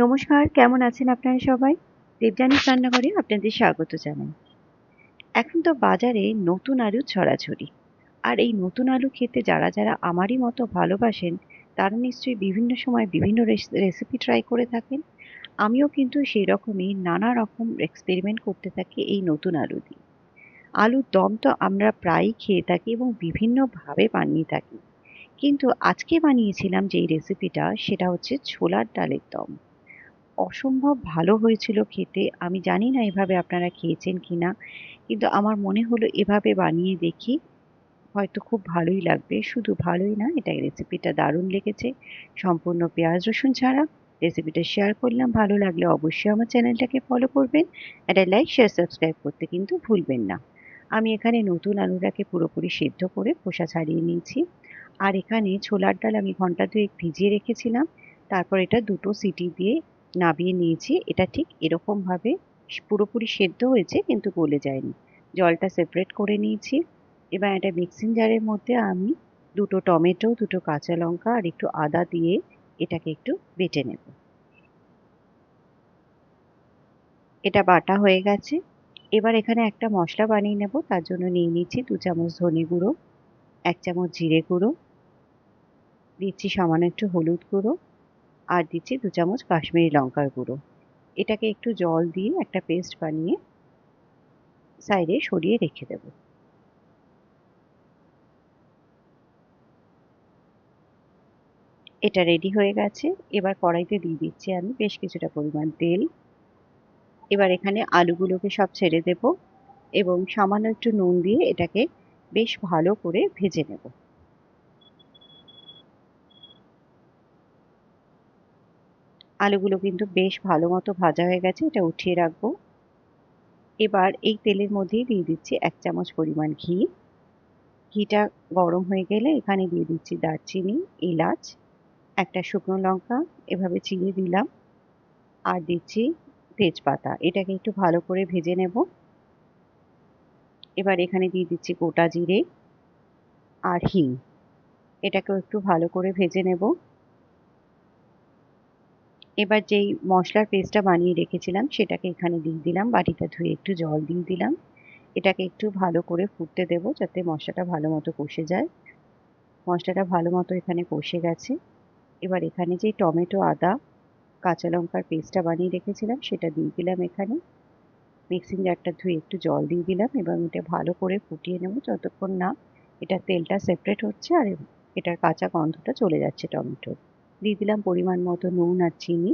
নমস্কার, কেমন আছেন আপনারা সবাই? দেবযানীর রান্নাঘরে আপনাদের স্বাগত জানাই। এখন তো বাজারে নতুন আলুর ছড়াছড়ি। আর এই নতুন আলু খেতে যারা আমারই মতো ভালোবাসেন, তারা নিশ্চয়ই বিভিন্ন সময় বিভিন্ন রেসিপি ট্রাই করে থাকেন। আমিও কিন্তু সেইরকমই নানা রকম এক্সপেরিমেন্ট করতে থাকি এই নতুন আলু দিয়ে। আলুর দম তো আমরা প্রায়ই খেয়ে থাকি এবং বিভিন্নভাবে বানিয়ে থাকি। কিন্তু আজকে বানিয়েছিলাম যেই রেসিপিটা, সেটা হচ্ছে ছোলার ডালের দম। অসম্ভব ভালো হয়েছিল খেতে। আমি জানি না এভাবে আপনারা খেয়েছেন কিনা? কিন্তু আমার মনে হলো এভাবে বানিয়ে দেখি, হয়তো খুব ভালোই লাগবে। শুধু ভালোই না, এটা রেসিপিটা দারুণ লেগেছে। সম্পূর্ণ পেঁয়াজ রসুন ছাড়া। রেসিপিটা শেয়ার করলাম। ভালো লাগলে অবশ্যই আমার চ্যানেলটাকে ফলো করবেন। একটা লাইক, শেয়ার, সাবস্ক্রাইব করতে কিন্তু ভুলবেন না। আমি এখানে নতুন আলুটাকে পুরোপুরি সেদ্ধ করে খোসা ছাড়িয়ে নিয়েছি। আর এখানে ছোলার ডাল আমি ঘন্টা ২ ভিজিয়ে রেখেছিলাম। তারপর এটা ২ টো সিটি দিয়ে নামিয়ে নিয়েছি। এটা ঠিক এরকমভাবে পুরোপুরি সেদ্ধ হয়েছে কিন্তু গলে যায়নি। জলটা সেপারেট করে নিয়েছি। এবার একটা মিক্সিং জারের মধ্যে আমি ২ টো টমেটো, ২ টো কাঁচা লঙ্কা আর একটু আদা দিয়ে এটাকে একটু বেটে নেব। এটা বাটা হয়ে গেছে। এবার এখানে একটা মশলা বানিয়ে নেব। তার জন্য নিয়ে নিচ্ছি ২ চামচ ধনে গুঁড়ো, ১ চামচ জিরে গুঁড়ো, দিচ্ছি সামান্য একটু হলুদ গুঁড়ো আর দিচ্ছি ২ চামচ কাশ্মীরি লঙ্কার গুঁড়ো। এটাকে একটু জল দিয়ে একটা পেস্ট বানিয়ে সাইডে সরিয়ে রেখে দেব। এটা রেডি হয়ে গেছে। এবার কড়াইতে দিয়ে দিচ্ছি আমি বেশ কিছুটা পরিমাণ তেল। এবার এখানে আলুগুলোকে সব ছেড়ে দেব এবং সামান্য একটু নুন দিয়ে এটাকে বেশ ভালো করে ভেজে নেব। আলুগুলো কিন্তু বেশ ভালো মতো ভাজা হয়ে গেছে। এটা উঠিয়ে রাখবো। এবার এই তেলের মধ্যেই দিয়ে দিচ্ছি ১ চামচ পরিমাণ ঘি। ঘিটা গরম হয়ে গেলে এখানে দিয়ে দিচ্ছি দারচিনি, এলাচ, একটা শুকনো লঙ্কা এভাবে চিড়ে দিলাম আর দিচ্ছি তেজপাতা। এটাকে একটু ভালো করে ভেজে নেব। এবার এখানে দিয়ে দিচ্ছি গোটা জিরে আর হিং। এটাকেও একটু ভালো করে ভেজে নেব। এবার যেই মশলার পেস্টটা বানিয়ে রেখেছিলাম সেটাকে এখানে দিয়ে দিলাম। বাটিটা ধুয়ে একটু জল দিয়ে দিলাম। এটাকে একটু ভালো করে ফুটতে দেব যাতে মশলাটা ভালো মতো কষে যায়। মশলাটা ভালো মতো এখানে কষে গেছে। এবার এখানে যে টমেটো, আদা, কাঁচা লঙ্কার পেস্টটা বানিয়ে রেখেছিলাম সেটা দিয়ে দিলাম এখানে। মিক্সিং জারটা ধুয়ে একটু জল দিয়ে দিলাম এবং এটা ভালো করে ফুটিয়ে নেব যতক্ষণ না এটা তেলটা সেপারেট হচ্ছে আর এটার কাঁচা গন্ধটা চলে যাচ্ছে টমেটোর। দিয়ে দিলাম পরিমাণ মতো নুন আর চিনি।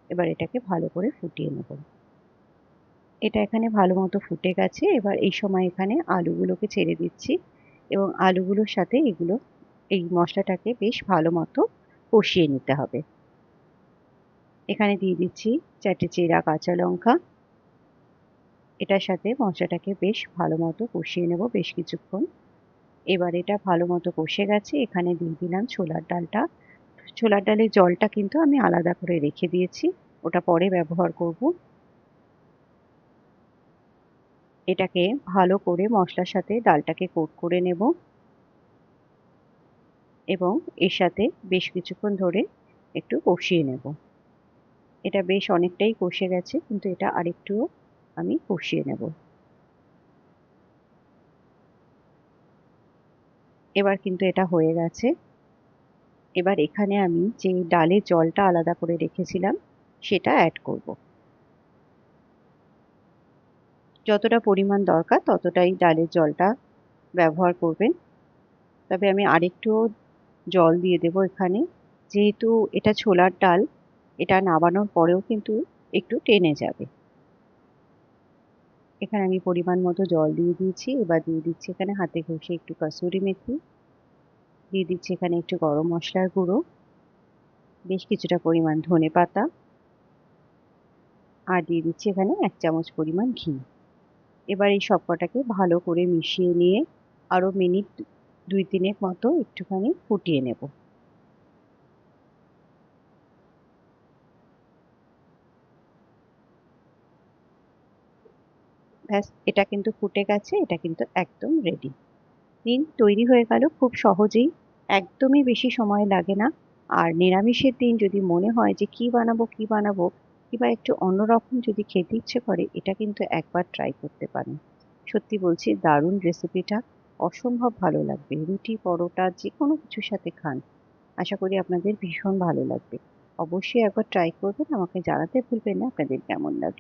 এবার এটাকে ভালো করে ফুটিয়ে নেব। এটা এখানে ভালো মতো ফুটে গেছে। এবার এই সময় এখানে আলুগুলোকে ছেড়ে দিচ্ছি এবং আলুগুলোর সাথে এই মশলাটাকে বেশ ভালো মতো কষিয়ে নিতে হবে। এখানে দিয়ে দিচ্ছি ৪টে চেরা কাঁচা লঙ্কা। এটার সাথে মশলাটাকে বেশ ভালো মতো কষিয়ে নেব বেশ কিছুক্ষণ। এবার এটা ভালো মতো কষে গেছে। এখানে দিয়ে দিলাম ছোলার ডালটা। ছোলার ডালের জলটা কিন্তু আমি আলাদা করে রেখে দিয়েছি। ওটা পরে ব্যবহার করব। এটাকে ভালো করে মশলার সাথে ডালটাকে কোট করে নেব এবং এর সাথে বেশ কিছুক্ষণ ধরে একটু কষিয়ে নেব। এটা বেশ অনেকটাই কষে গেছে কিন্তু এটা আরেকটুও আমি কষিয়ে নেব। এবার কিন্তু এটা হয়ে গেছে। এবার এখানে আমি যে ডালের জলটা আলাদা করে রেখেছিলাম সেটা অ্যাড করব। যতটা পরিমাণ দরকার ততটাই ডালের জলটা ব্যবহার করবেন। তবে আমি আরেকটুও জল দিয়ে দেব এখানে। যেহেতু এটা ছোলার ডাল, এটা নামানোর পরেও কিন্তু একটু টেনে যাবে। এখানে আমি পরিমাণ মতো জল দিয়ে দিয়েছি। এবার দিয়ে দিচ্ছি এখানে হাতে ঘষে একটু কাসুরি মেথি। দিয়ে দিচ্ছি এখানে একটু গরম মশলার গুঁড়ো, বেশ কিছুটা পরিমাণ ধনেপাতা আর দিয়ে দিচ্ছি এখানে ১ চামচ পরিমাণ ঘি। এবার এই সবকটাকে ভালো করে মিশিয়ে নিয়ে আরও মিনিট ২-৩ মতো একটুখানি ফুটিয়ে নেব। ব্যাস, এটা কিন্তু ফুটে গেছে। এটা কিন্তু একদম রেডি। তৈরি হয়ে গেল খুব সহজেই। একদমই বেশি সময় লাগে না। আর নিরামিষের দিন যদি মনে হয় যে কি বানাবো কিংবা একটু অন্যরকম যদি খেতে ইচ্ছে করে, এটা কিন্তু একবার ট্রাই করতে পারেন। সত্যি বলছি, দারুণ রেসিপিটা, অসম্ভব ভালো লাগবে। রুটি, পরোটা যেকোনো কিছুর সাথে খান। আশা করি আপনাদের ভীষণ ভালো লাগবে। অবশ্যই একবার ট্রাই করবেন। আমাকে জানাতে ভুলবেন না আপনাদের কেমন লাগলো।